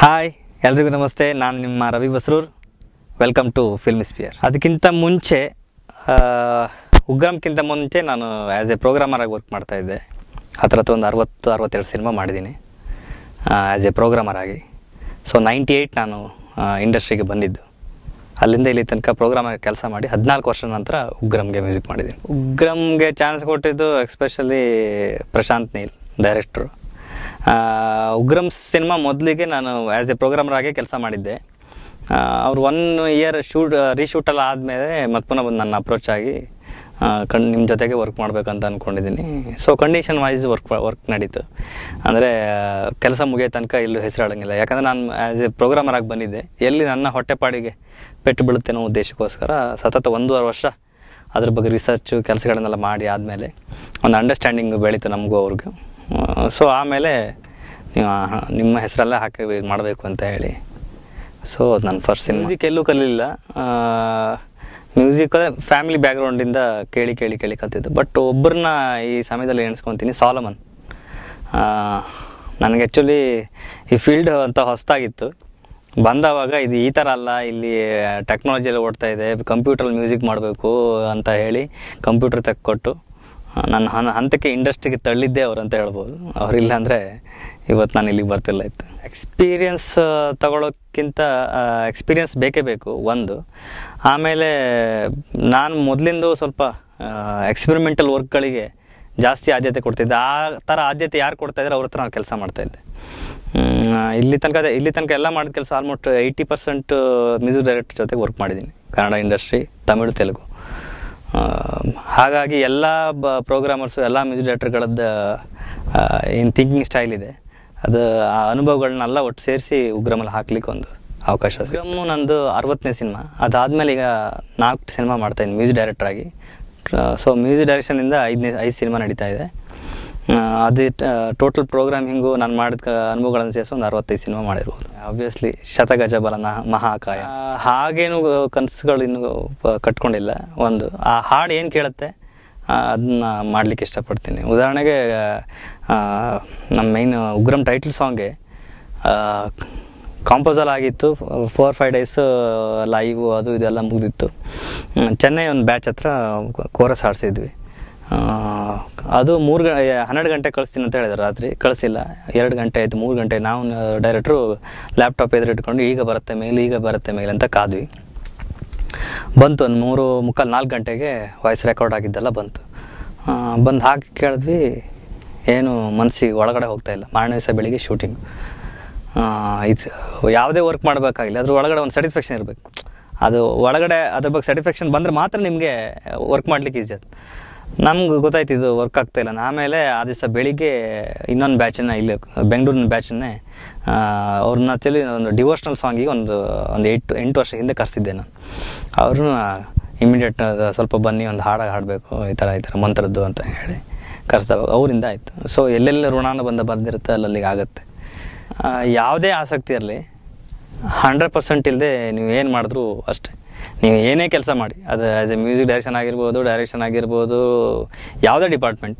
Hi ಎಲ್ರಿಗೂ ನಮಸ್ತೆ. ನಾನು ನಿಮ್ಮ Ravi Basrur. Welcome to Filmsphere. ಅದಕ್ಕಿಂತ ಮುಂಚೆ ಉಗ್ರಮ್ಕಿಂತ ಮುಂಚೆ ನಾನು ಆ್ಯಸ್ ಎ ಪ್ರೋಗ್ರಾಮರಾಗಿ ವರ್ಕ್ ಮಾಡ್ತಾಯಿದ್ದೆ. ಹತ್ರ ಒಂದು 60-62 ಸಿನಿಮಾ ಮಾಡಿದ್ದೀನಿ ಆ್ಯಸ್ ಎ ಪ್ರೋಗ್ರಾಮರಾಗಿ. ಸೊ 98 ನಾನು ಇಂಡಸ್ಟ್ರಿಗೆ ಬಂದಿದ್ದು. ಅಲ್ಲಿಂದ ಇಲ್ಲಿ ತನಕ ಪ್ರೋಗ್ರಾಮರ್ ಕೆಲಸ ಮಾಡಿ 14 ವರ್ಷದ ನಂತರ ಉಗ್ರಮ್ಗೆ ಮ್ಯೂಸಿಕ್ ಮಾಡಿದ್ದೀನಿ. ಉಗ್ರಮ್ಗೆ ಚಾನ್ಸ್ ಕೊಟ್ಟಿದ್ದು ಎಸ್ಪೆಷಲಿ ಪ್ರಶಾಂತ್ ನೀಲ್, ಡೈರೆಕ್ಟ್ರು. ಉಗ್ರಮ್ ಸಿನಿಮಾ ಮೊದಲಿಗೆ ನಾನು ಆ್ಯಸ್ ಎ ಪ್ರೋಗ್ರಾಮರ್ ಆಗಿ ಕೆಲಸ ಮಾಡಿದ್ದೆ. ಅವ್ರು 1 ಇಯರ್ ರೀಶೂಟೆಲ್ಲ ಆದಮೇಲೆ ಮತ್ತೆ ಪುನಃ ಬಂದು ನನ್ನ ಅಪ್ರೋಚ್ ಆಗಿ ನಿಮ್ಮ ಜೊತೆಗೆ ವರ್ಕ್ ಮಾಡಬೇಕಂತ ಅಂದ್ಕೊಂಡಿದ್ದೀನಿ. ಸೊ ಕಂಡೀಷನ್ ವೈಸ್ ವರ್ಕ್ ನಡೀತು. ಅಂದರೆ ಕೆಲಸ ಮುಗಿಯೋ ತನಕ ಎಲ್ಲೂ ಹೆಸರಾಡಂಗಿಲ್ಲ. ಯಾಕಂದರೆ ನಾನು ಆ್ಯಸ್ ಎ ಪ್ರೋಗ್ರಾಮರ್ ಆಗಿ ಬಂದಿದ್ದೆ. ಎಲ್ಲಿ ನನ್ನ ಹೊಟ್ಟೆಪಾಡಿಗೆ ಪೆಟ್ಟು ಬೀಳುತ್ತೇನೋ ಉದ್ದೇಶಕ್ಕೋಸ್ಕರ ಸತತ 1.5 ವರ್ಷ ಅದ್ರ ಬಗ್ಗೆ ರಿಸರ್ಚು ಕೆಲಸಗಳನ್ನೆಲ್ಲ ಮಾಡಿ ಆದಮೇಲೆ ಒಂದು ಅಂಡರ್ಸ್ಟ್ಯಾಂಡಿಂಗ್ ಬೆಳೀತು ನಮಗೂ ಅವ್ರಿಗೂ. ಸೊ ಆಮೇಲೆ ನಿಮ್ಮ ಹೆಸರಲ್ಲೇ ಹಾಕಿ ಮಾಡಬೇಕು ಅಂತ ಹೇಳಿ. ಸೊ ನನ್ನ ಫಸ್ಟ್ ಮ್ಯೂಸಿಕ್ ಎಲ್ಲೂ ಕಲಿಲಿಲ್ಲ. ಮ್ಯೂಸಿಕ್ ಫ್ಯಾಮಿಲಿ ಬ್ಯಾಕ್ಗ್ರೌಂಡಿಂದ ಕೇಳಿ ಕಲಿತಿದ್ದು. ಬಟ್ ಒಬ್ಬರನ್ನ ಈ ಸಮಯದಲ್ಲಿ ಎಣಿಸ್ಕೊತೀನಿ, ಸಾಲಮನ್. ನನಗೆ ಆ್ಯಕ್ಚುಲಿ ಈ ಫೀಲ್ಡ್ ಅಂತ ಹೊಸದಾಗಿತ್ತು. ಬಂದವಾಗ ಇದು ಈ ಥರ ಅಲ್ಲ, ಇಲ್ಲಿ ಟೆಕ್ನಾಲಜಿಯಲ್ಲಿ ಓಡ್ತಾ ಇದೆ, ಕಂಪ್ಯೂಟ್ರಲ್ಲಿ ಮ್ಯೂಸಿಕ್ ಮಾಡಬೇಕು ಅಂತ ಹೇಳಿ ಕಂಪ್ಯೂಟರ್ ತೆಕ್ಕೊಟ್ಟು ನನ್ನ ಹಂತಕ್ಕೆ ಇಂಡಸ್ಟ್ರಿಗೆ ತಳ್ಳಿದ್ದೆ ಅವ್ರು ಅಂತ ಹೇಳ್ಬೋದು. ಅವರಿಲ್ಲ ಅಂದರೆ ಇವತ್ತು ನಾನು ಇಲ್ಲಿಗೆ ಬರ್ತಿಲ್ಲ ಇತ್ತು. ಎಕ್ಸ್ಪೀರಿಯನ್ಸ್ ತಗೊಳ್ಳೋಕ್ಕಿಂತ ಎಕ್ಸ್ಪೀರಿಯನ್ಸ್ ಬೇಕೇ ಬೇಕು ಒಂದು. ಆಮೇಲೆ ನಾನು ಮೊದಲಿಂದು ಸ್ವಲ್ಪ ಎಕ್ಸ್ಪೆರಿಮೆಂಟಲ್ ವರ್ಕ್ಗಳಿಗೆ ಜಾಸ್ತಿ ಆದ್ಯತೆ ಕೊಡ್ತಿದ್ದೆ. ಆ ಥರ ಆದ್ಯತೆ ಯಾರು ಕೊಡ್ತಾಯಿದ್ರೆ ಅವ್ರ ಹತ್ರ ನಾನು ಕೆಲಸ ಮಾಡ್ತಾಯಿದ್ದೆ. ಇಲ್ಲಿ ತನಕ ಎಲ್ಲ ಮಾಡಿದ ಕೆಲಸ ಆಲ್ಮೋಸ್ಟ್ 80% ಮ್ಯೂಸಿಕ್ ಡೈರೆಕ್ಟರ್ ಜೊತೆಗೆ ವರ್ಕ್ ಮಾಡಿದ್ದೀನಿ. ಕನ್ನಡ ಇಂಡಸ್ಟ್ರಿ, ತಮಿಳು, ತೆಲುಗು. ಹಾಗಾಗಿ ಎಲ್ಲ ಪ್ರೋಗ್ರಾಮರ್ಸು, ಎಲ್ಲ ಮ್ಯೂಸಿಕ್ ಡೈರೆಕ್ಟರ್ಗಳದ್ದು ಏನು ಥಿಂಕಿಂಗ್ ಸ್ಟೈಲ್ ಇದೆ, ಅದು ಆ ಅನುಭವಗಳನ್ನೆಲ್ಲ ಒಟ್ಟು ಸೇರಿಸಿ ಉಗ್ರಮಲ್ಲಿ ಹಾಕ್ಲಿಕ್ಕೆ ಒಂದು ಅವಕಾಶ. ಉಗ್ರಮ್ಮು ನಂದು 60ನೇ ಸಿನಿಮಾ. ಅದಾದಮೇಲೆ ಈಗ 4 ಸಿನಿಮಾ ಮಾಡ್ತಾಯಿದ್ದೀನಿ ಮ್ಯೂಸಿಕ್ ಡೈರೆಕ್ಟ್ರಾಗಿ. ಸೊ ಮ್ಯೂಸಿಕ್ ಡೈರೆಕ್ಷನಿಂದ 5 ಸಿನಿಮಾ ನಡೀತಾ ಇದೆ. ಅದು ಟೋಟಲ್ ಪ್ರೋಗ್ರಾಮಿಂಗು ನಾನು ಮಾಡಿದ ಅನುಭವಗಳನ್ನು ಸೇರಿಸಿ ಒಂದು 65 ಸಿನಿಮಾ ಮಾಡಿರ್ಬೋದು. ಆಬ್ವಿಯಸ್ಲಿ ಶತಗಜಬಲನ, ಮಹಾಕಾಯ. ಹಾಗೇನು ಕನಸುಗಳು ಇನ್ನೂ ಕಟ್ಕೊಂಡಿಲ್ಲ. ಒಂದು ಆ ಹಾಡು ಏನು ಕೇಳುತ್ತೆ ಅದನ್ನ ಮಾಡಲಿಕ್ಕೆ ಇಷ್ಟಪಡ್ತೀನಿ. ಉದಾಹರಣೆಗೆ ನಮ್ಮ ಮೈನ್ ಉಗ್ರಮ್ ಟೈಟಲ್ ಸಾಂಗ್ಗೆ ಕಾಂಪೋಸಲ್ ಆಗಿತ್ತು. 4-5 ಡೇಸ್ ಲೈವ್ ಅದು ಇದೆಲ್ಲ ಮುಗಿದಿತ್ತು. ಚೆನ್ನೈ ಒಂದು ಬ್ಯಾಚ್ ಹತ್ರ ಕೋರಸ್ ಹಾಡಿಸಿದ್ವಿ. ಅದು 12 ಗಂಟೆ ಕಳಿಸ್ತೀನಿ ಅಂತ ಹೇಳಿದ್ರು. ರಾತ್ರಿ ಕಳಿಸಿಲ್ಲ. 2 ಗಂಟೆ ಆಯಿತು, 3 ಗಂಟೆ. ನಾವು ಡೈರೆಕ್ಟ್ರು ಲ್ಯಾಪ್ಟಾಪ್ ಎದುರಿಟ್ಕೊಂಡು ಈಗ ಬರುತ್ತೆ ಮೇಲೆ ಅಂತ ಕಾದ್ವಿ. ಬಂತು ಒಂದು 3:45-4 ಗಂಟೆಗೆ ವಾಯ್ಸ್ ರೆಕಾರ್ಡ್ ಆಗಿದ್ದೆಲ್ಲ ಬಂತು. ಬಂದು ಹಾಕಿ ಕೇಳಿದ್ವಿ, ಏನು ಮನಸ್ಸಿಗೆ ಒಳಗಡೆ ಹೋಗ್ತಾ ಇಲ್ಲ. ಮಾರನೇ ದಿವಸ ಬೆಳಿಗ್ಗೆ ಶೂಟಿಂಗ್. ಇದು ಯಾವುದೇ ವರ್ಕ್ ಮಾಡಬೇಕಾಗಿಲ್ಲ, ಅದ್ರ ಒಳಗಡೆ ಒಂದು ಸ್ಯಾಟಿಸ್ಫ್ಯಾಕ್ಷನ್ ಇರಬೇಕು. ಅದು ಒಳಗಡೆ ಅದ್ರ ಬಗ್ಗೆ ಸ್ಯಾಟಿಸ್ಫ್ಯಾಕ್ಷನ್ ಬಂದರೆ ಮಾತ್ರ ನಿಮಗೆ ವರ್ಕ್ ಮಾಡಲಿಕ್ಕೆ ಈಸಿ. ಅದು ನಮ್ಗೆ ಗೊತ್ತಾಯ್ತು ಇದು ವರ್ಕ್ ಆಗ್ತಾಯಿಲ್ಲ. ಆಮೇಲೆ ಆ ದಿವಸ ಬೆಳಿಗ್ಗೆ ಇನ್ನೊಂದು ಬ್ಯಾಚನ್ನು, ಇಲ್ಲಿ ಬೆಂಗಳೂರಿನ ಬ್ಯಾಚನ್ನೇ ಅವ್ರನ್ನ ಆ್ಯಕ್ಚುಲಿ ಒಂದು ಡಿವೋಷ್ನಲ್ ಸಾಂಗಿಗೆ ಒಂದು 8 ವರ್ಷ ಹಿಂದೆ ಕರೆಸಿದ್ದೆ ನಾನು. ಅವ್ರನ್ನ ಇಮಿಡಿಯೇಟ್ ಸ್ವಲ್ಪ ಬನ್ನಿ ಒಂದು ಹಾಡಬೇಕು ಈ ಥರ ಮಂತ್ರದ್ದು ಅಂತ ಹೇಳಿ ಕರೆಸಿದಾಗ ಅವರಿಂದ ಆಯಿತು. ಸೊ ಎಲ್ಲೆಲ್ಲ ಋಣಾನ ಬರ್ದಿರುತ್ತೆ ಅಲ್ಲಿಗೆ ಆಗುತ್ತೆ. ಯಾವುದೇ ಆಸಕ್ತಿ ಇರಲಿ, 100% ಇಲ್ಲದೆ ನೀವು ಏನು ಮಾಡಿದ್ರೂ ಅಷ್ಟೇ. ನೀವು ಏನೇ ಕೆಲಸ ಮಾಡಿ, ಅದು ಆ್ಯಸ್ ಎ ಮ್ಯೂಸಿಕ್ ಡೈರೆಕ್ಷನ್ ಆಗಿರ್ಬೋದು, ಯಾವುದೇ ಡಿಪಾರ್ಟ್ಮೆಂಟ್,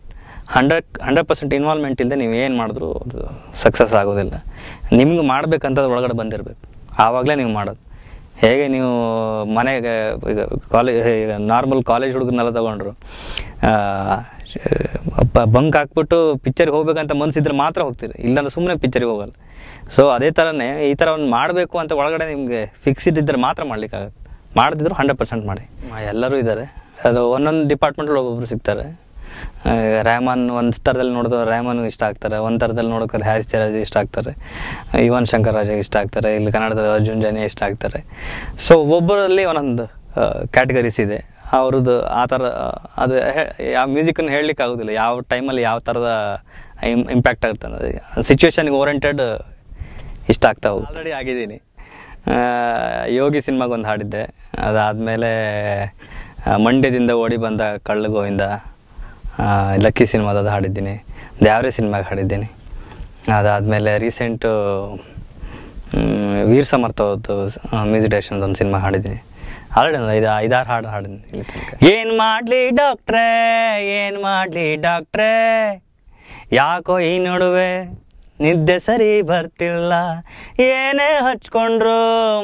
100% ಇನ್ವಾಲ್ವ್ಮೆಂಟ್ ಇಲ್ಲದೆ ನೀವು ಏನು ಮಾಡಿದ್ರೂ ಅದು ಸಕ್ಸಸ್ ಆಗೋದಿಲ್ಲ. ನಿಮ್ಗೆ ಮಾಡಬೇಕಂತ ಒಳಗಡೆ ಬಂದಿರಬೇಕು, ಆವಾಗಲೇ ನೀವು ಮಾಡೋದು. ಹೇಗೆ ನೀವು ಮನೆಗೆ ಈಗ ನಾರ್ಮಲ್ ಕಾಲೇಜ್ ಹುಡುಗರನ್ನೆಲ್ಲ ತೊಗೊಂಡ್ರು ಬಂಕ್ ಹಾಕ್ಬಿಟ್ಟು ಪಿಕ್ಚರ್ಗೆ ಹೋಗ್ಬೇಕಂತ ಮನಸ್ಸಿದ್ರೆ ಮಾತ್ರ ಹೋಗ್ತೀರಿ, ಇಲ್ಲಾಂದ್ರೆ ಸುಮ್ಮನೆ ಪಿಕ್ಚರಿಗೆ ಹೋಗಲ್ಲ. ಸೊ ಅದೇ ಥರನೇ ಈ ಥರ ಒಂದು ಮಾಡಬೇಕು ಅಂತ ಒಳಗಡೆ ನಿಮಗೆ ಫಿಕ್ಸ್ಡ್ ಇದ್ದರೆ ಮಾತ್ರ ಮಾಡ್ಲಿಕ್ಕಾಗತ್ತೆ. ಮಾಡಿದ್ರು 100% ಮಾಡಿ. ಎಲ್ಲರೂ ಇದ್ದಾರೆ. ಅದು ಒಂದೊಂದು ಡಿಪಾರ್ಟ್ಮೆಂಟಲ್ಲಿ ಒಬ್ಬೊಬ್ರು ಸಿಗ್ತಾರೆ. ರೆಹಮಾನ್ ಒಂದು ಥರದಲ್ಲಿ ನೋಡಿದ್ರೆ ರೆಹಮಾನ್ ಇಷ್ಟ ಆಗ್ತಾರೆ, ಒಂದು ಥರದಲ್ಲಿ ನೋಡೋಕೆ ಹ್ಯಾರಿಸ್ ಜಯರಾಜ್ ಇಷ್ಟ ಆಗ್ತಾರೆ, ಯುವನ್ ಶಂಕರ್ ರಾಜ ಇಷ್ಟ ಆಗ್ತಾರೆ, ಇಲ್ಲಿ ಕನ್ನಡದ ಅರ್ಜುನ್ ಜನ್ಯ ಇಷ್ಟ ಆಗ್ತಾರೆ. ಸೊ ಒಬ್ಬರಲ್ಲಿ ಒಂದೊಂದು ಕ್ಯಾಟಗರೀಸ್ ಇದೆ ಅವ್ರದ್ದು. ಆ ಥರ ಅದು ಯಾವ ಮ್ಯೂಸಿಕನ್ನು ಹೇಳಲಿಕ್ಕೆ ಆಗೋದಿಲ್ಲ, ಯಾವ ಟೈಮಲ್ಲಿ ಯಾವ ಥರದ ಇಂಪ್ಯಾಕ್ಟ್ ಆಗುತ್ತೆ ಅನ್ನೋದು. ಸಿಚುವೇಶನ್ಗೆ ಓರಿಯೆಂಟೆಡ್ ಇಷ್ಟ ಆಗ್ತಾ ಹೋಗಿ ಆಲ್ರೆಡಿ ಆಗಿದ್ದೀನಿ. ಯೋಗಿ ಸಿನಿಮಾಗೆ ಒಂದು ಹಾಡಿದ್ದೆ. ಅದಾದಮೇಲೆ ಮಂಡ್ಯದಿಂದ ಓಡಿ ಬಂದ ಕಳ್ಳ ಗೋವಿಂದ, ಲಕ್ಕಿ ಸಿನಿಮಾದದು ಹಾಡಿದ್ದೀನಿ. ದ್ಯಾವ್ರೆ ಸಿನಿಮಾಗೆ ಹಾಡಿದ್ದೀನಿ. ಅದಾದಮೇಲೆ ರೀಸೆಂಟು ವೀರ್ ಸಮರ್ಥ ಅವ್ರದ್ದು ಮ್ಯೂಸಿಕ್ ಡೈರೆಕ್ಷನ್ದು ಒಂದು ಸಿನಿಮಾ ಹಾಡಿದ್ದೀನಿ. ಆಲ್ರೆಡಿ ಒಂದು 5-6 ಹಾಡು ಹಾಡಿದ್ದೀನಿ ಇಲ್ಲಿ ತನಕ. ಏನು ಮಾಡಲಿ ಡಾಕ್ಟ್ರೇ ಯಾಕೋ ಈ ನಡುವೆ ನಿದ್ದೆ ಸರಿ ಬರ್ತಿಲ್ಲ, ಏನೇ ಹಚ್ಕೊಂಡ್ರು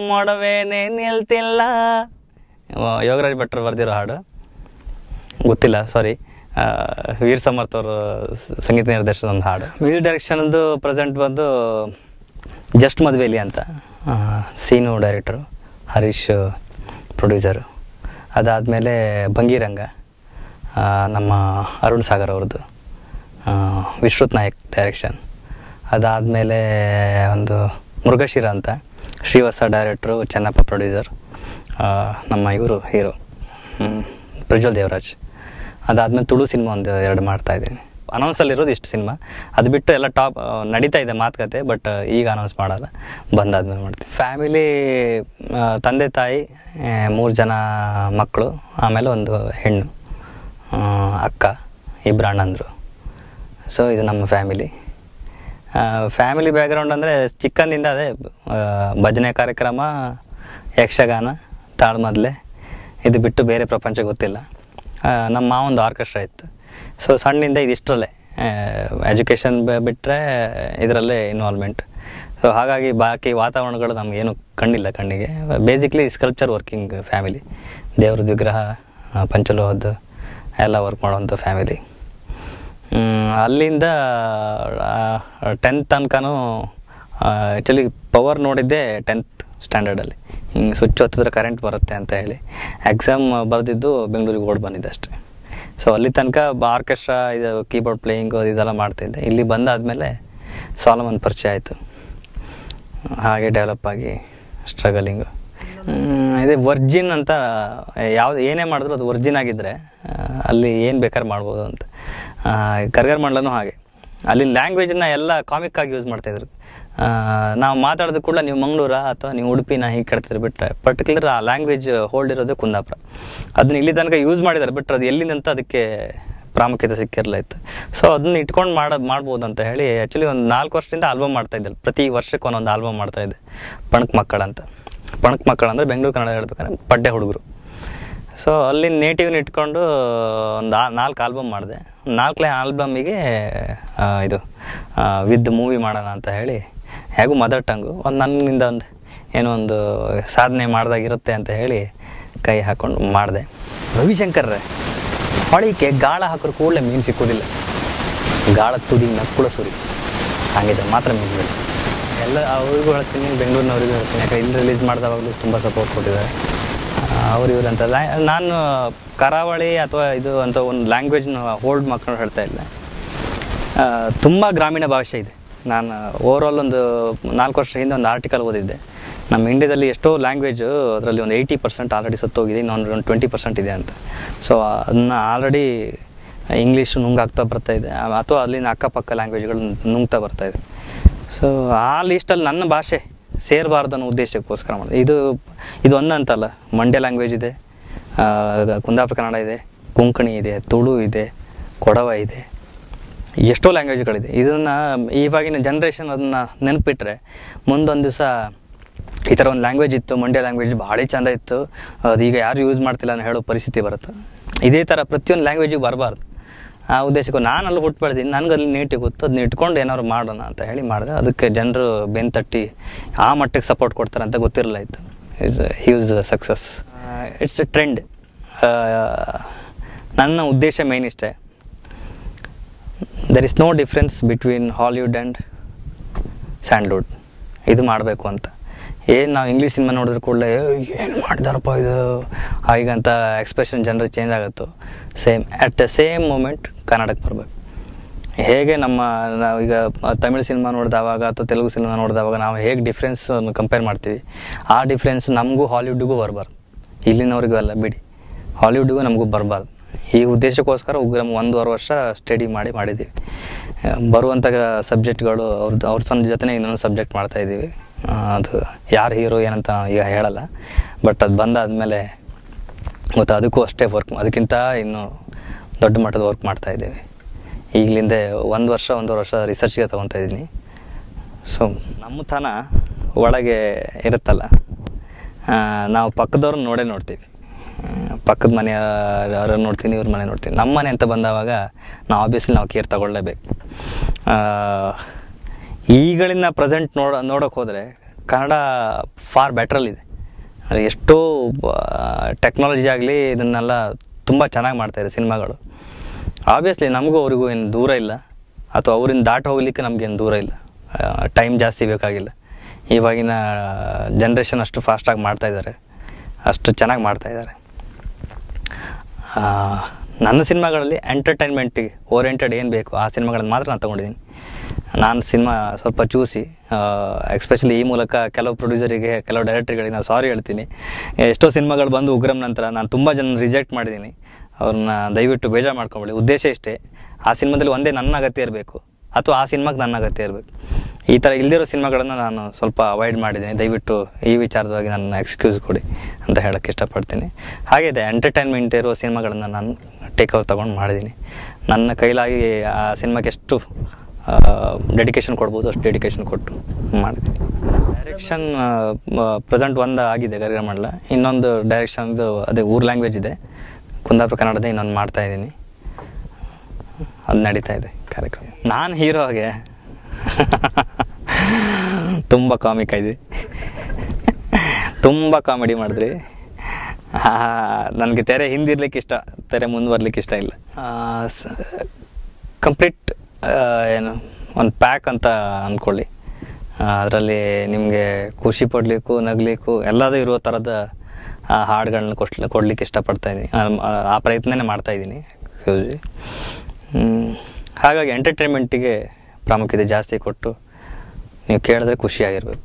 ಮೊಡವೇನೆ ನಿಲ್ತಿಲ್ಲ. ಯೋಗರಾಜ್ ಭಟ್ರು ಬರೆದಿರೋ ಹಾಡು, ಗೊತ್ತಿಲ್ಲ ಸಾರಿ. ವೀರ್ ಸಮರ್ಥ್ ಅವರು ಸಂಗೀತ ನಿರ್ದೇಶನದ ಒಂದು ಹಾಡು. ಮ್ಯೂಸಿಕ್ ಡೈರೆಕ್ಷನ್ದು ಪ್ರೆಸೆಂಟ್ ಬಂದು ಜಸ್ಟ್ ಮದುವೆಲಿ ಅಂತ, ಸೀನು ಡೈರೆಕ್ಟರು, ಹರೀಶ್ ಪ್ರೊಡ್ಯೂಸರು. ಅದಾದಮೇಲೆ ಭಂಗಿರಂಗ ನಮ್ಮ ಅರುಣ್ ಸಾಗರ್ ಅವ್ರದ್ದು, ವಿಶ್ರುತ್ ನಾಯಕ್ ಡೈರೆಕ್ಷನ್. ಅದಾದಮೇಲೆ ಒಂದು ಮೃಗಶಿರ ಅಂತ, ಶ್ರೀವತ್ಸ ಡೈರೆಕ್ಟ್ರು, ಚೆನ್ನಪ್ಪ ಪ್ರೊಡ್ಯೂಸರ್, ನಮ್ಮ ಇವರು ಹೀರೋ ಪ್ರಜ್ವಲ್ ದೇವರಾಜ್. ಅದಾದಮೇಲೆ ತುಳು ಸಿನಿಮಾ ಒಂದು 2 ಮಾಡ್ತಾಯಿದ್ದೀನಿ. ಅನೌನ್ಸಲ್ಲಿರೋದು ಇಷ್ಟು ಸಿನಿಮಾ, ಅದು ಬಿಟ್ಟು ಎಲ್ಲ ಟಾಪ್ ನಡೀತಾ ಇದೆ ಮಾತುಕತೆ, ಬಟ್ ಈಗ ಅನೌನ್ಸ್ ಮಾಡಲ್ಲ, ಬಂದಾದ್ಮೇಲೆ ಮಾಡ್ತೀವಿ. ಫ್ಯಾಮಿಲಿ ತಂದೆ ತಾಯಿ, 3 ಜನ ಮಕ್ಕಳು, ಆಮೇಲೆ ಒಂದು ಹೆಣ್ಣು, ಅಕ್ಕ, 2 ಅಣ್ಣಂದರು. ಸೊ ಇದು ನಮ್ಮ ಫ್ಯಾಮಿಲಿ ಬ್ಯಾಕ್ಗ್ರೌಂಡ್ ಅಂದರೆ ಚಿಕ್ಕಂದಿಂದ ಅದೇ ಭಜನೆ ಕಾರ್ಯಕ್ರಮ, ಯಕ್ಷಗಾನ, ತಾಳ್ಮದ್ಲೆ, ಇದು ಬಿಟ್ಟು ಬೇರೆ ಪ್ರಪಂಚ ಗೊತ್ತಿಲ್ಲ. ನಮ್ಮ ಮಾವೊಂದು ಆರ್ಕೆಸ್ಟ್ರಾ ಇತ್ತು. ಸೊ ಸಣ್ಣಿಂದ ಇದಿಷ್ಟರಲ್ಲೇ ಎಜುಕೇಷನ್ ಬಿಟ್ಟರೆ ಇದರಲ್ಲೇ ಇನ್ವಾಲ್ವ್ಮೆಂಟ್. ಸೊ ಹಾಗಾಗಿ ಬಾಕಿ ವಾತಾವರಣಗಳು ನಮಗೇನು ಕಂಡಿಲ್ಲ ಕಣ್ಣಿಗೆ. ಬೇಸಿಕ್ಲಿ ಸ್ಕಲ್ಪ್ಚರ್ ವರ್ಕಿಂಗ್ ಫ್ಯಾಮಿಲಿ, ದೇವ್ರದ್ದು ವಿಗ್ರಹ, ಪಂಚಲೋಹದ್ದು ಎಲ್ಲ ವರ್ಕ್ ಮಾಡೋವಂಥ ಫ್ಯಾಮಿಲಿ. ಅಲ್ಲಿಂದ 10th ತನಕನೂ ಆ್ಯಕ್ಚುಲಿ ಪವರ್ ನೋಡಿದ್ದೆ 10th ಸ್ಟ್ಯಾಂಡರ್ಡಲ್ಲಿ. ಹಿಂಗೆ ಸ್ವಿಚ್ ಹೊತ್ತಿದ್ರೆ ಕರೆಂಟ್ ಬರುತ್ತೆ ಅಂತ ಹೇಳಿ ಎಕ್ಸಾಮ್ ಬರೆದಿದ್ದು ಬೆಂಗಳೂರಿಗೆ ಓಡಿ ಬಂದಿದ್ದೆ ಅಷ್ಟೇ. ಸೊ ಅಲ್ಲಿ ತನಕ ಆರ್ಕೆಸ್ಟ್ರಾ, ಇದು ಕೀಬೋರ್ಡ್ ಪ್ಲೇಯಿಂಗು ಇದೆಲ್ಲ ಮಾಡ್ತಾಯಿದ್ದೆ. ಇಲ್ಲಿ ಬಂದಾದಮೇಲೆ ಸಾಲಮನ್ ಪರಿಚಯ ಆಯಿತು. ಹಾಗೆ ಡೆವಲಪ್ ಆಗಿ ಸ್ಟ್ರಗಲಿಂಗು. ಇದೇ ವರ್ಜಿನ್ ಅಂತ, ಯಾವುದು ಏನೇ ಮಾಡಿದ್ರು ಅದು ವರ್ಜಿನ್ ಆಗಿದ್ದರೆ ಅಲ್ಲಿ ಏನು ಬೇಕಾದ್ರೆ ಮಾಡ್ಬೋದು ಅಂತ. ಕರ್ಗರ್ ಮಂಡಲನೂ ಹಾಗೆ, ಅಲ್ಲಿ ಲ್ಯಾಂಗ್ವೇಜನ್ನ ಎಲ್ಲ ಕಾಮಿಕ್ಕಾಗಿ ಯೂಸ್ ಮಾಡ್ತಾಯಿದ್ರು. ನಾವು ಮಾತಾಡೋದು ಕೂಡ ನೀವು ಮಂಗಳೂರ ಅಥವಾ ನೀವು ಉಡುಪಿನ ಹೀಗೆ ಕೇಳ್ತಿದ್ರು, ಬಿಟ್ಟರೆ ಪರ್ಟಿಕ್ಯುಲರ್ ಆ ಲ್ಯಾಂಗ್ವೇಜ್ ಹೋಲ್ಡ್ ಇರೋದು ಕುಂದಾಪುರ. ಅದನ್ನ ಇಲ್ಲಿ ತನಕ ಯೂಸ್ ಮಾಡಿದ್ದಾರೆ, ಬಿಟ್ಟರೆ ಅದು ಎಲ್ಲಿಂದಂತ ಅದಕ್ಕೆ ಪ್ರಾಮುಖ್ಯತೆ ಸಿಕ್ಕಿರಲ್ಲ ಇತ್ತು. ಸೊ ಅದನ್ನ ಇಟ್ಕೊಂಡು ಮಾಡ್ಬೋದು ಅಂತ ಹೇಳಿ ಆ್ಯಕ್ಚುಲಿ ಒಂದು 4 ವರ್ಷದಿಂದ ಆಲ್ಬಮ್ ಮಾಡ್ತಾಯಿದ್ದೆ. ಪ್ರತಿ ವರ್ಷಕ್ಕೆ ಒಂದೊಂದು ಆಲ್ಬಮ್ ಮಾಡ್ತಾಯಿದ್ದೆ. ಪಣಕ್ ಮಕ್ಕಳಂತ. ಪಣಕ್ ಮಕ್ಕಳು ಅಂದರೆ ಬೆಂಗಳೂರು ಕನ್ನಡ ಹೇಳ್ಬೇಕಾದ್ರೆ ಪಡ್ಡೆ ಹುಡುಗರು. ಸೊ ಅಲ್ಲಿ ನೇಟಿವ್ನ ಇಟ್ಕೊಂಡು ಒಂದು 4 ಆಲ್ಬಮ್ ಮಾಡಿದೆ. 4ನೇ ಆಲ್ಬಮ್ಮಿಗೆ ಇದು ವಿತ್ ಮೂವಿ ಮಾಡೋಣ ಅಂತ ಹೇಳಿ, ಹೇಗೂ ಮದರ್ ಟಂಗು ಒಂದು ನನ್ನಿಂದ ಏನೋ ಒಂದು ಸಾಧನೆ ಮಾಡ್ದಾಗಿರುತ್ತೆ ಅಂತ ಹೇಳಿ ಕೈ ಹಾಕ್ಕೊಂಡು ಮಾಡಿದೆ. ರವಿಶಂಕರ್ರೆ ಹೊಳಿಕೆ ಗಾಳ ಹಾಕಿದ್ರು ಕೂಡಲೇ ಮೀನು ಸಿಕ್ಕೋದಿಲ್ಲ, ಗಾಳ ತುದಿ ನಕ್ಕುಳ ಸುರಿ, ಹಾಗಿದ್ರೆ ಮಾತ್ರ ಮೀನುಗಳು. ಎಲ್ಲ ಅವ್ರಿಗೂ ಹೇಳ್ತೀನಿ, ಬೆಂಗಳೂರಿನವ್ರಿಗೂ ಹೇಳ್ತೀನಿ, ಯಾಕಂದ್ರೆ ಇಲ್ಲಿ ರಿಲೀಸ್ ಮಾಡಿದವಾಗಲೂ ತುಂಬ ಸಪೋರ್ಟ್ ಕೊಟ್ಟಿದ್ದಾರೆ ಅವ್ರು ಇವ್ರು ಅಂತ. ನಾನು ಕರಾವಳಿ ಅಥವಾ ಇದು ಅಂತ ಒಂದು ಲ್ಯಾಂಗ್ವೇಜ್ನ ಹೋಲ್ಡ್ ಮಾಡ್ಕೊಂಡು ಹೇಳ್ತಾ ಇಲ್ಲ. ತುಂಬ ಗ್ರಾಮೀಣ ಭಾಷೆ ಇದೆ. ನಾನು ಓವರಾಲ್ ಒಂದು 4 ವರ್ಷ ಹಿಂದೆ ಒಂದು ಆರ್ಟಿಕಲ್ ಓದಿದ್ದೆ. ನಮ್ಮ ಇಂಡಿಯಾದಲ್ಲಿ ಎಷ್ಟೋ ಲ್ಯಾಂಗ್ವೇಜು, ಅದರಲ್ಲಿ ಒಂದು 80% ಆಲ್ರೆಡಿ ಸತ್ತೋಗಿದೆ, ಇನ್ನೊಂದು 20% ಇದೆ ಅಂತ. ಸೊ ಅದನ್ನ ಆಲ್ರೆಡಿ ಇಂಗ್ಲೀಷು ನುಂಗಾಗ್ತಾ ಬರ್ತಾಯಿದೆ, ಅಥವಾ ಅಲ್ಲಿನ ಅಕ್ಕಪಕ್ಕ ಲ್ಯಾಂಗ್ವೇಜ್ಗಳು ನುಂಗ್ತಾ ಬರ್ತಾಯಿದೆ. ಸೊ ಆ ಲೀಸ್ಟಲ್ಲಿ ನನ್ನ ಭಾಷೆ ಸೇರಬಾರ್ದು ಅನ್ನೋ ಉದ್ದೇಶಕ್ಕೋಸ್ಕರ ಮಾಡಿದೆ. ಇದು ಒಂದಂತಲ್ಲ, ಮಂಡ್ಯ ಲ್ಯಾಂಗ್ವೇಜ್ ಇದೆ, ಕುಂದಾಪುರ ಕನ್ನಡ ಇದೆ, ಕೊಂಕಣಿ ಇದೆ, ತುಳು ಇದೆ, ಕೊಡವ ಇದೆ, ಎಷ್ಟೋ ಲ್ಯಾಂಗ್ವೇಜ್ಗಳಿದೆ. ಇದನ್ನು ಇವಾಗಿನ ಜನ್ರೇಷನ್ ಅದನ್ನು ನೆನಪಿಟ್ರೆ ಮುಂದೊಂದು ದಿವಸ ಈ ಥರ ಒಂದು ಲ್ಯಾಂಗ್ವೇಜ್ ಇತ್ತು, ಮಂಡ್ಯ ಲ್ಯಾಂಗ್ವೇಜ್ ಭಾಳ ಚೆಂದ ಇತ್ತು, ಅದೀಗ ಯಾರು ಯೂಸ್ ಮಾಡ್ತಿಲ್ಲ ಅನ್ನೋ ಹೇಳೋ ಪರಿಸ್ಥಿತಿ ಬರುತ್ತೆ. ಇದೇ ಥರ ಪ್ರತಿಯೊಂದು ಲ್ಯಾಂಗ್ವೇಜಿಗೆ ಬರಬಾರ್ದು. ಆ ಉದ್ದೇಶಕ್ಕೂ ನಾನು ಅಲ್ಲಿ ಹುಟ್ಟು ಬೆಳೆದೀನಿ, ನನಗಲ್ಲಿ ನೀಟಿಗೆ ಗೊತ್ತು, ಅದನ್ನ ಇಟ್ಕೊಂಡು ಏನಾದ್ರು ಮಾಡೋಣ ಅಂತ ಹೇಳಿ ಮಾಡಿದೆ. ಅದಕ್ಕೆ ಜನರು ಬೆನ್ನು ತಟ್ಟಿ ಆ ಮಟ್ಟಿಗೆ ಸಪೋರ್ಟ್ ಕೊಡ್ತಾರೆ ಅಂತ ಗೊತ್ತಿರಲ್ಲ ಇತ್ತು. It's huge success. It's a trend. ನನ್ನ ಉದ್ದೇಶ ಮೇನ್ ಇಷ್ಟೇ, there is no difference between Hollywood and Sandalwood. ಇದು ಮಾಡಬೇಕು ಅಂತ. ಏನು ನಾವು ಇಂಗ್ಲೀಷ್ ಸಿನಿಮಾ ನೋಡಿದ್ರೆ ಕೂಡಲೇ ಏನು ಮಾಡಿದಾರಪ್ಪ ಇದು ಈಗಂತ ಎಕ್ಸ್ಪ್ರೆಷನ್ ಜನರು ಚೇಂಜ್ ಆಗುತ್ತೋ, same at the same moment ಕನ್ನಡಕ್ಕೆ ಬರಬೇಕು. ಹೇಗೆ ನಾವು ಈಗ ತಮಿಳ್ ಸಿನಿಮಾ ನೋಡಿದವಾಗ ಅಥವಾ ತೆಲುಗು ಸಿನಿಮಾ ನೋಡಿದವಾಗ ನಾವು ಹೇಗೆ ಡಿಫ್ರೆನ್ಸನ್ನು ಕಂಪೇರ್ ಮಾಡ್ತೀವಿ, ಆ ಡಿಫ್ರೆನ್ಸ್ ನಮಗೂ ಹಾಲಿವುಡ್ಗೂ ಬರಬಾರ್ದು. ಇಲ್ಲಿನವ್ರಿಗೂ ಅಲ್ಲ ಬಿಡಿ, ಹಾಲಿವುಡ್ಗೂ ನಮಗೂ ಬರಬಾರ್ದು. ಈ ಉದ್ದೇಶಕ್ಕೋಸ್ಕರ ಉಗ್ರಮ್ 1.5 ವರ್ಷ ಸ್ಟಡಿ ಮಾಡಿದ್ದೀವಿ. ಬರುವಂಥ ಸಬ್ಜೆಕ್ಟ್ಗಳು ಅವ್ರ ಜೊತೆ ಇನ್ನೊಂದು ಸಬ್ಜೆಕ್ಟ್ ಮಾಡ್ತಾಯಿದ್ದೀವಿ. ಅದು ಯಾರು ಹೀರೋ ಏನಂತ ಈಗ ಹೇಳಲ್ಲ, ಬಟ್ ಅದು ಬಂದಾದಮೇಲೆ ಮತ್ತು ಅದಕ್ಕೂ ಅಷ್ಟೇ ಅದಕ್ಕಿಂತ ಇನ್ನೂ ದೊಡ್ಡ ಮಟ್ಟದ ವರ್ಕ್ ಮಾಡ್ತಾಯಿದ್ದೀವಿ. ಈಗಲಿಂದ 1.5 ವರ್ಷ ರಿಸರ್ಚ್ಗೆ ತೊಗೊತಾ ಇದ್ದೀನಿ. ಸೊ ನಮ್ಮತನ ಒಳಗೆ ಇರುತ್ತಲ್ಲ, ನಾವು ಪಕ್ಕದವ್ರನ್ನ ನೋಡ್ತೀವಿ. ಪಕ್ಕದ ಮನೆಯವ್ರನ್ನ ನೋಡ್ತೀನಿ, ಇವ್ರ ಮನೆ ನೋಡ್ತೀನಿ. ನಮ್ಮ ಮನೆ ಅಂತ ಬಂದವಾಗ ನಾವು ಆಬ್ವಿಯಸ್ಲಿ ಕೇರ್ ತಗೊಳ್ಳೇಬೇಕು. ಈಗಳಿನ ಪ್ರೆಸೆಂಟ್ ನೋಡೋಕೆ ಹೋದರೆ ಕನ್ನಡ ಫಾರ್ ಬೆಟ್ರಲ್ಲಿದೆ. ಅಂದರೆ ಎಷ್ಟೋ ಟೆಕ್ನಾಲಜಿ ಆಗಲಿ ಇದನ್ನೆಲ್ಲ ತುಂಬ ಚೆನ್ನಾಗಿ ಮಾಡ್ತಾಯಿದೆ ಸಿನಿಮಾಗಳು. ಆಬ್ವಿಯಸ್ಲಿ ನಮಗೂ ಅವ್ರಿಗೂ ಏನು ದೂರ ಇಲ್ಲ, ಅಥವಾ ಅವರಿಂದ ದಾಟಿ ಹೋಗ್ಲಿಕ್ಕೆ ನಮಗೇನು ದೂರ ಇಲ್ಲ. ಟೈಮ್ ಜಾಸ್ತಿ ಬೇಕಾಗಿಲ್ಲ. ಇವಾಗಿನ ಜನ್ರೇಷನ್ ಅಷ್ಟು ಫಾಸ್ಟಾಗಿ ಮಾಡ್ತಾಯಿದ್ದಾರೆ, ಅಷ್ಟು ಚೆನ್ನಾಗಿ ಮಾಡ್ತಾಯಿದ್ದಾರೆ. ನನ್ನ ಸಿನಿಮಾಗಳಲ್ಲಿ ಎಂಟರ್ಟೈನ್ಮೆಂಟಿಗೆ ಓರಿಯೆಂಟೆಡ್ ಏನು ಬೇಕು ಆ ಸಿನಿಮಾಗಳನ್ನು ಮಾತ್ರ ನಾನು ತೊಗೊಂಡಿದ್ದೀನಿ. ನಾನು ಸಿನಿಮಾ ಸ್ವಲ್ಪ ಚೂಸಿ, ಎಸ್ಪೆಷಲಿ ಈ ಮೂಲಕ ಕೆಲವು ಪ್ರೊಡ್ಯೂಸರಿಗೆ, ಕೆಲವು ಡೈರೆಕ್ಟರ್ಗಳಿಗೆ ನಾನು ಸಾರಿ ಹೇಳ್ತೀನಿ. ಎಷ್ಟೋ ಸಿನಿಮಾಗಳು ಬಂದು ಉಗ್ರಂ ನಂತರ ನಾನು ತುಂಬ ಜನ ರಿಜೆಕ್ಟ್ ಮಾಡಿದ್ದೀನಿ. ಅವ್ರನ್ನ ದಯವಿಟ್ಟು ಬೇಜಾರು ಮಾಡ್ಕೊಂಬಿಡಿ. ಉದ್ದೇಶ ಇಷ್ಟೇ, ಆ ಸಿನಿಮಾದಲ್ಲಿ ಒಂದೇ ನನ್ನ ಅಗತ್ಯ ಇರಬೇಕು, ಅಥವಾ ಆ ಸಿನಿಮಾಗೆ ನನ್ನ ಅಗತ್ಯ ಇರಬೇಕು. ಈ ಥರ ಇಲ್ಲದಿರೋ ಸಿನಿಮಾಗಳನ್ನು ನಾನು ಸ್ವಲ್ಪ ಅವಾಯ್ಡ್ ಮಾಡಿದ್ದೀನಿ. ದಯವಿಟ್ಟು ಈ ವಿಚಾರವಾಗಿ ನನ್ನ ಎಕ್ಸ್ಕ್ಯೂಸ್ ಕೊಡಿ ಅಂತ ಹೇಳೋಕ್ಕೆ ಇಷ್ಟಪಡ್ತೀನಿ. ಹಾಗೆ ಇದೆ, ಎಂಟರ್ಟೈನ್ಮೆಂಟ್ ಇರೋ ಸಿನಿಮಾಗಳನ್ನು ನಾನು ಟೇಕ್ ಓವರ್ ತೊಗೊಂಡು ಮಾಡಿದ್ದೀನಿ. ನನ್ನ ಕೈಲಾಗಿ ಆ ಸಿನಿಮಾಗೆ ಎಷ್ಟು ಡೆಡಿಕೇಶನ್ ಕೊಡ್ಬೋದು ಅಷ್ಟು ಡೆಡಿಕೇಶನ್ ಕೊಟ್ಟು ಮಾಡಿದ್ದೀನಿ. ಡೈರೆಕ್ಷನ್ ಪ್ರೆಸೆಂಟ್ ಒಂದು ಆಗಿದೆ ಗರಿಗಮಂಡಲ, ಇನ್ನೊಂದು ಡೈರೆಕ್ಷನ್ದು ಅದೇ ಊರ್ ಲ್ಯಾಂಗ್ವೇಜ್ ಇದೆ, ಕುಂದಾಪುರ ಕನ್ನಡದ ಇನ್ನೊಂದು ಮಾಡ್ತಾಯಿದ್ದೀನಿ. ಅದು ನಡೀತಾ ಇದೆ ಕಾರ್ಯಕ್ರಮ. ನಾನು ಹೀರೋಗೆ ತುಂಬ ಕಾಮಿಕ್ ಇದೆ, ತುಂಬ ಕಾಮಿಡಿ ಮಾಡಿದ್ರಿ. ನನಗೆ ತೆರೆ ಹಿಂದಿರ್ಲಿಕ್ಕೆ ಇಷ್ಟ, ತೆರೆ ಮುಂದುವರ್ಲಿಕ್ಕೆ ಇಷ್ಟ ಇಲ್ಲ. ಕಂಪ್ಲೀಟ್ ಏನು ಒಂದು ಪ್ಯಾಕ್ ಅಂತ ಅಂದ್ಕೊಳ್ಳಿ. ಅದರಲ್ಲಿ ನಿಮಗೆ ಖುಷಿ ಪಡಲಿಕ್ಕೂ ನಗಲಿಕ್ಕೂ ಎಲ್ಲದೂ ಇರೋ ಥರದ ಹಾಡುಗಳನ್ನ ಕೊಡಲಿಕ್ಕೆ ಇಷ್ಟಪಡ್ತಾಯಿದ್ದೀನಿ. ಆ ಪ್ರಯತ್ನನೇ ಮಾಡ್ತಾಯಿದ್ದೀನಿ. ಹಾಗಾಗಿ ಎಂಟರ್ಟೈನ್ಮೆಂಟಿಗೆ ಪ್ರಾಮುಖ್ಯತೆ ಜಾಸ್ತಿ ಕೊಟ್ಟು ನೀವು ಕೇಳಿದ್ರೆ ಖುಷಿಯಾಗಿರ್ಬೇಕು.